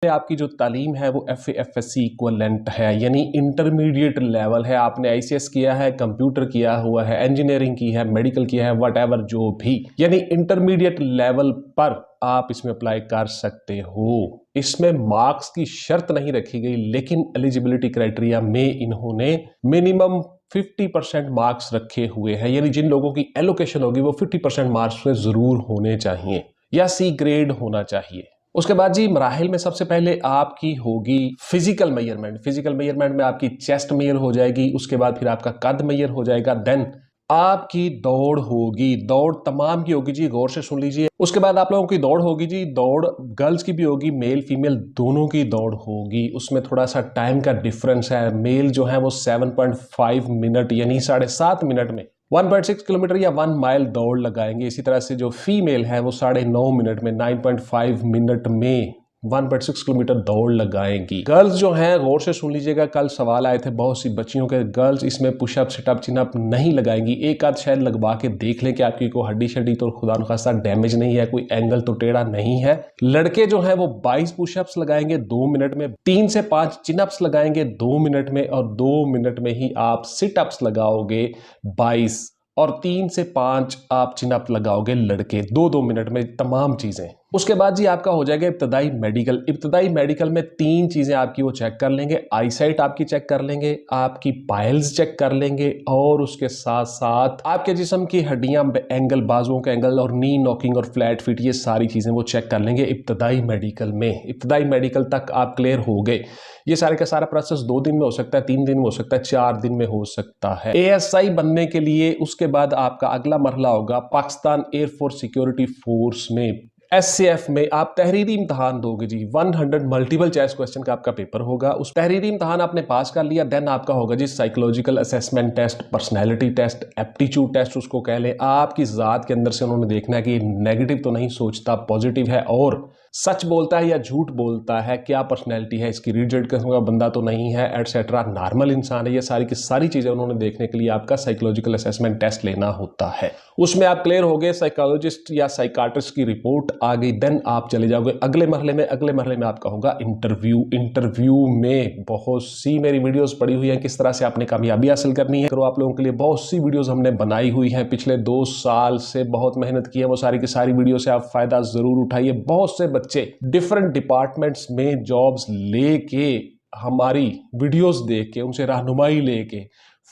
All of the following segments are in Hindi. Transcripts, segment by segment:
आपकी जो तालीम है वो FAFSC इक्वलेंट है, यानी इंटरमीडिएट लेवल है। आपने ICS किया है, कंप्यूटर किया हुआ है, इंजीनियरिंग की है, मेडिकल किया है, वट जो भी, यानी इंटरमीडिएट लेवल पर आप इसमें अप्लाई कर सकते हो। इसमें मार्क्स की शर्त नहीं रखी गई, लेकिन एलिजिबिलिटी क्राइटेरिया में इन्होंने मिनिमम 50% मार्क्स रखे हुए हैं, यानी जिन लोगों की एलोकेशन होगी वो 50% मार्क्स में जरूर होने चाहिए या C ग्रेड होना चाहिए। उसके बाद जी मराहिल में सबसे पहले आपकी होगी फिजिकल मेजरमेंट। फिजिकल मेजरमेंट में आपकी चेस्ट मेजर हो जाएगी, उसके बाद फिर आपका कद मेजर हो जाएगा, देन आपकी दौड़ होगी। दौड़ तमाम की होगी जी, गौर से सुन लीजिए। उसके बाद आप लोगों की दौड़ होगी जी, दौड़ गर्ल्स की भी होगी, मेल फीमेल दोनों की दौड़ होगी। उसमें थोड़ा सा टाइम का डिफरेंस है। मेल जो है वो 7.5 मिनट यानी 7.5 मिनट में 1.6 किलोमीटर या 1 माइल दौड़ लगाएंगे। इसी तरह से जो फीमेल है वो 9.5 मिनट में 9.5 मिनट में 1.6 किलोमीटर दौड़ लगाएंगी। गर्ल्स जो हैं गौर से सुन लीजिएगा, कल सवाल आए थे बहुत सी बच्चियों के, गर्ल्स इसमें पुशअप सिटअप चिनअप नहीं लगाएंगी। एक आध शायद लगवा के देख लें कि आपकी कोई हड्डी शड्डी तो खुदा न खास्ता डैमेज नहीं है, कोई एंगल तो टेढ़ा नहीं है। लड़के जो हैं वो 22 पुशअप्स लगाएंगे 2 मिनट में, 3 से 5 चिनअप्स लगाएंगे 2 मिनट में, और 2 मिनट में ही आप सिटअप्स लगाओगे 22, और 3 से 5 आप चिनअप लगाओगे लड़के 2-2 मिनट में तमाम चीजें। उसके बाद जी आपका हो जाएगा इब्तदाई मेडिकल। इब्तदाई मेडिकल में 3 चीजें आपकी वो चेक कर लेंगे। आईसाइट आपकी चेक कर लेंगे, आपकी पाइल्स चेक कर लेंगे, और उसके साथ साथ आपके जिस्म की हड्डियां, एंगल, बाजुओं के एंगल, और नी नॉकिंग और फ्लैट फिट, ये सारी चीजें वो चेक कर लेंगे इब्तदाई मेडिकल में। इब्तदाई मेडिकल तक आप क्लियर हो गए। ये सारे का सारा प्रोसेस 2 दिन में हो सकता है, 3 दिन में हो सकता है, 4 दिन में हो सकता है। ASI बनने के लिए उसके बाद आपका अगला मरहला होगा पाकिस्तान एयरफोर्स सिक्योरिटी फोर्स में, SAF में आप तहरीरी इम्तहान दोगे जी। 100 मल्टीपल चॉइस क्वेश्चन का आपका पेपर होगा। उस तहरीरी इम्तहान आपने पास कर लिया, देन आपका होगा जी psychological assessment test, personality test, aptitude test उसको कह लें। आपकी ज़ात के अंदर से उन्होंने देखना है कि नेगेटिव तो नहीं सोचता, पॉजिटिव है, और सच बोलता है या झूठ बोलता है, क्या पर्सनैलिटी है इसकी, रिजिड किस्म का बंदा तो नहीं है, एटसेट्रा, नॉर्मल इंसान है। ये सारी की सारी चीज़ें उन्होंने देखने के लिए आपका साइकोलॉजिकल असेसमेंट टेस्ट लेना होता है। उसमें आप क्लियर हो गए, साइकोलॉजिस्ट या साइकाट्रिस्ट की रिपोर्ट आ गई, देन आप चले जाओगे अगले मरहले में। अगले मरहले में आपका होगा इंटरव्यू। इंटरव्यू में बहुत सी मेरी वीडियोस पड़ी हुई हैं, किस तरह से आपने कामयाबी हासिल करनी है। करो आप लोगों के लिए बहुत सी वीडियोस हमने बनाई हुई हैं, पिछले 2 साल से बहुत मेहनत की है, वो सारी की सारी वीडियो से आप फायदा जरूर उठाइए। बहुत से बच्चे डिफरेंट डिपार्टमेंट्स में जॉब्स लेके हमारी वीडियोस देख के उनसे रहनुमाई लेके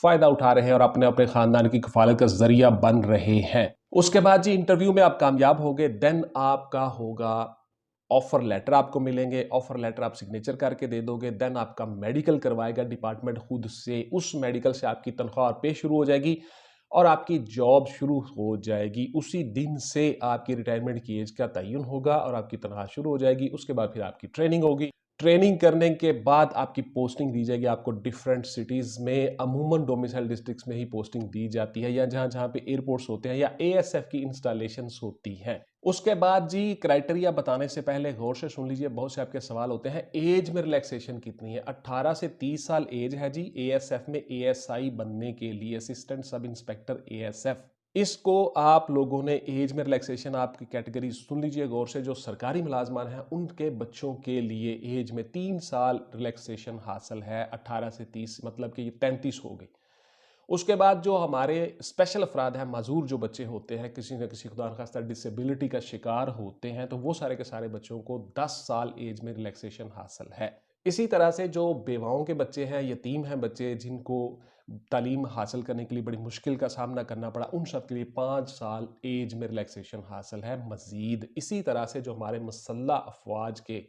फायदा उठा रहे हैं और अपने अपने खानदान की कफालत का जरिया बन रहे हैं। उसके बाद जी इंटरव्यू में आप कामयाब हो गए, देन आपका होगा ऑफर लेटर आपको मिलेंगे। ऑफर लेटर आप सिग्नेचर करके दे दोगे, देन आपका मेडिकल करवाएगा डिपार्टमेंट खुद से। उस मेडिकल से आपकी तनख्वाह और पे शुरू हो जाएगी और आपकी जॉब शुरू हो जाएगी। उसी दिन से आपकी रिटायरमेंट की एज का तयन होगा और आपकी तनख्वाह शुरू हो जाएगी। उसके बाद फिर आपकी ट्रेनिंग होगी। ट्रेनिंग करने के बाद आपकी पोस्टिंग दी जाएगी आपको डिफरेंट सिटीज में। अमूमन डोमिसाइल डिस्ट्रिक्ट्स में ही पोस्टिंग दी जाती है, या जहां जहां पे एयरपोर्ट्स होते हैं या ASF की इंस्टॉलेशंस होती हैं। उसके बाद जी क्राइटेरिया बताने से पहले गौर से सुन लीजिए, बहुत से आपके सवाल होते हैं। एज में रिलैक्सेशन कितनी है? 18 से 30 साल एज है जी ASF में ASI बनने के लिए, असिस्टेंट सब इंस्पेक्टर ASF। इसको आप लोगों ने एज में रिलैक्सेशन आपकी कैटेगरी सुन लीजिए गौर से, जो सरकारी मुलाजमान हैं उनके बच्चों के लिए एज में 3 साल रिलैक्सेशन हासिल है। 18 से 30 मतलब कि ये 33 हो गई। उसके बाद जो हमारे स्पेशल अफराद हैं, माजूर जो बच्चे होते हैं, किसी न किसी खुदा न खास्ता डिसेबिलिटी का शिकार होते हैं, तो वो सारे के सारे बच्चों को 10 साल एज में रिलैक्सेशन हासिल है। इसी तरह से जो बेवाओं के बच्चे हैं, यतीम हैं बच्चे, जिनको तालीम हासिल करने के लिए बड़ी मुश्किल का सामना करना पड़ा, उन सब के लिए 5 साल एज में रिलैक्सेशन हासिल है मजीद। इसी तरह से जो हमारे मुसल्लह अफवाज के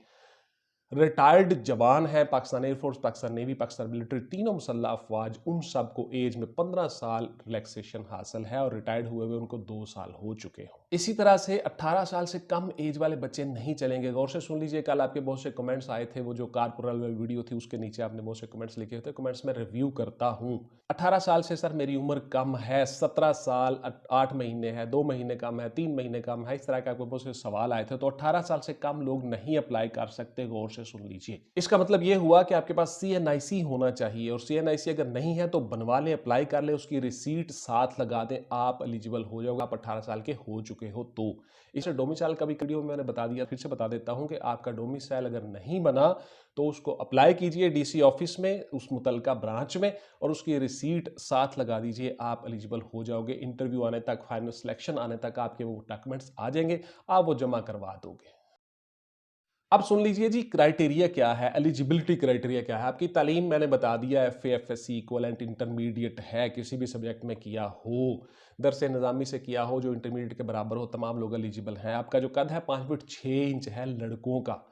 रिटायर्ड जवान है, Pakistan air force, Pakistan navy, Pakistan military, तीनों मुसल्लह अफवाज, उन सब को एज में 15 साल रिलैक्सेशन हासिल है और रिटायर्ड हुए हुए उनको 2 साल हो चुके हों। इसी तरह से 18 साल से कम एज वाले बच्चे नहीं चलेंगे। गौर से सुन लीजिए, कल आपके बहुत से कमेंट्स आए थे, वो जो कारपोरल वीडियो थी उसके नीचे आपने बहुत से कमेंट्स लिखे थे, कमेंट्स में रिव्यू करता हूँ। 18 साल से सर मेरी उम्र कम है, 17 साल 8 महीने है, 2 महीने कम है, 3 महीने कम है, इस तरह के आपको बहुत से सवाल आए थे। तो 18 साल से कम लोग नहीं अप्लाई कर सकते। गौर से सुन लीजिए। इसका मतलब ये हुआ कि आपके पास CNIC होना चाहिए और CNIC अगर नहीं है तो बनवा ले, अप्लाई कर ले, उसकी रिसीट साथ लगा दें, आप एलिजिबल हो जाओगे, आप 18 साल के हो चुके हो तो। इसे डोमिसाइल का भी वीडियो में मैंने बता दिया, फिर से बता देता हूं कि आपका डोमिसाइल अगर नहीं बना तो उसको अप्लाई कीजिए DC ऑफिस में, उस मुतलका ब्रांच में, और उसकी रिसीट साथ लगा दीजिए, आप एलिजिबल हो जाओगे। इंटरव्यू आने तक, फाइनल सिलेक्शन आने तक आपके वो डॉक्यूमेंट्स आ जाएंगे, आप वो जमा करवा दोगे। अब सुन लीजिए जी, क्राइटेरिया क्या है, एलिजिबिलिटी क्राइटेरिया क्या है। आपकी तालीम मैंने बता दिया, FA FSC इक्विवेलेंट इंटरमीडिएट है, किसी भी सब्जेक्ट में किया हो, दरस निज़ामी से किया हो जो इंटरमीडिएट के बराबर हो, तमाम लोग एलिजिबल हैं। आपका जो कद है 5 फीट 6 इंच है लड़कों का,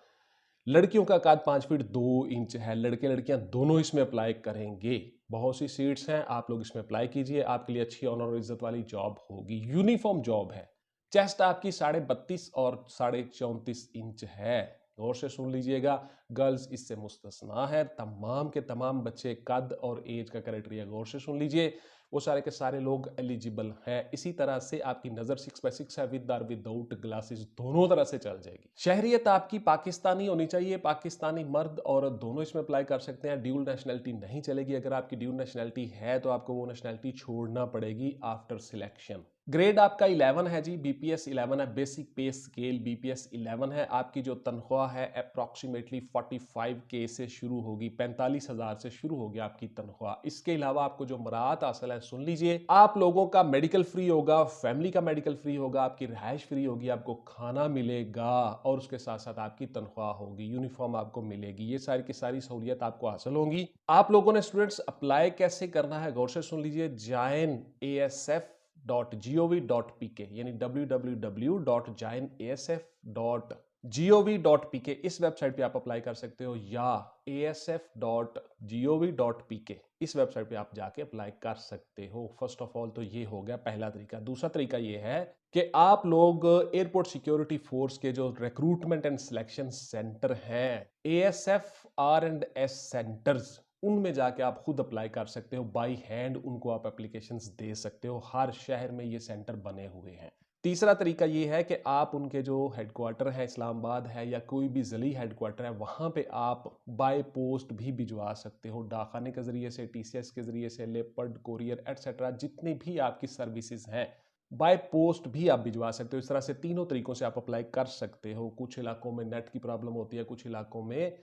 लड़कियों का कद 5 फीट 2 इंच है। लड़के लड़कियां दोनों इसमें अप्लाई करेंगे। बहुत सी सीट्स हैं, आप लोग इसमें अप्लाई कीजिए, आपके लिए अच्छी ऑनर और इज्जत वाली जॉब होगी। यूनिफॉर्म जॉब है। चेस्ट आपकी 32.5 और 34.5 इंच है। गौर से सुन लीजिएगा, गर्ल्स इससे मुस्तस्ना है। तमाम के तमाम बच्चे कद और एज का क्राइटेरिया गौर से सुन लीजिए, वो सारे के सारे लोग एलिजिबल हैं। इसी तरह से आपकी नजर 6x6 है, विद और विदाउट ग्लासेस, दोनों तरह से चल जाएगी। शहरियत आपकी पाकिस्तानी होनी चाहिए, पाकिस्तानी मर्द और दोनों इसमें अप्लाई कर सकते हैं। ड्यूल नेशनैलिटी नहीं चलेगी। अगर आपकी ड्यूल नेशनैलिटी है तो आपको वो नेशनैलिटी छोड़ना पड़ेगी आफ्टर सिलेक्शन। ग्रेड आपका 11 है जी, BPS 11 है, बेसिक पे स्केल BPS 11 है। आपकी जो तनख्वाह है अप्रॉक्सीमेटली 45K से शुरू होगी, 45,000 से शुरू होगी आपकी तनख्वाह। इसके अलावा आपको जो मराहत हासिल है सुन लीजिए, आप लोगों का मेडिकल फ्री होगा, फैमिली का मेडिकल फ्री होगा, आपकी रिहाइश फ्री होगी, आपको खाना मिलेगा और उसके साथ साथ आपकी तनख्वाह होगी, यूनिफॉर्म आपको मिलेगी। ये सारी की सारी सहूलियत आपको हासिल होंगी। आप लोगों ने स्टूडेंट्स अप्लाई कैसे करना है गौर से सुन लीजिए। joinasf.gov.pk यानी www.joinasf.gov.pk इस वेबसाइट पे आप अप्लाई कर सकते हो, या asf.gov.pk इस वेबसाइट पे आप जाके अप्लाई कर सकते हो। फर्स्ट ऑफ ऑल तो ये हो गया पहला तरीका। दूसरा तरीका ये है कि आप लोग एयरपोर्ट सिक्योरिटी फोर्स के जो रिक्रूटमेंट एंड सिलेक्शन सेंटर हैं, ASF R&S सेंटर्स, उनमें जाके आप खुद अप्लाई कर सकते हो। बाई हैंड उनको आप एप्लीकेशंस दे सकते हो। हर शहर में ये सेंटर बने हुए हैं। तीसरा तरीका ये है कि आप उनके जो हेडक्वार्टर है, इस्लामाबाद है या कोई भी ज़िली हेडक्वार्टर है, वहाँ पे आप बाय पोस्ट भी भिजवा सकते हो, डाकखाने के ज़रिए से, TCS के ज़रिए से, लेपर्ड कोरियर एटसेट्रा, जितनी भी आपकी सर्विसेज हैं बाय पोस्ट भी आप भिजवा सकते हो। इस तरह से तीनों तरीकों से आप अप्लाई कर सकते हो। कुछ इलाकों में नेट की प्रॉब्लम होती है, कुछ इलाकों में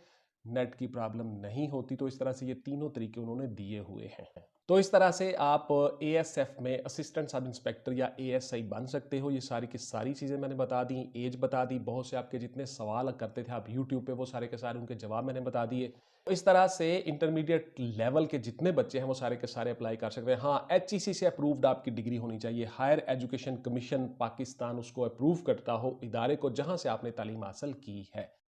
नेट की प्रॉब्लम नहीं होती, तो इस तरह से ये तीनों तरीके उन्होंने दिए हुए हैं। तो इस तरह से आप ASF में असिस्टेंट सब इंस्पेक्टर या ASI बन सकते हो। ये सारी की सारी चीज़ें मैंने बता दी, एज बता दी, बहुत से आपके जितने सवाल करते थे आप YouTube पे, वो सारे के सारे उनके जवाब मैंने बता दिए। तो इस तरह से इंटरमीडिएट लेवल के जितने बच्चे हैं वो सारे के सारे अप्लाई कर सकते हैं। हाँ, HEC से अप्रूव्ड आपकी डिग्री होनी चाहिए। हायर एजुकेशन कमीशन पाकिस्तान उसको अप्रूव करता हो, इदारे को जहाँ से आपने तालीम हासिल की है।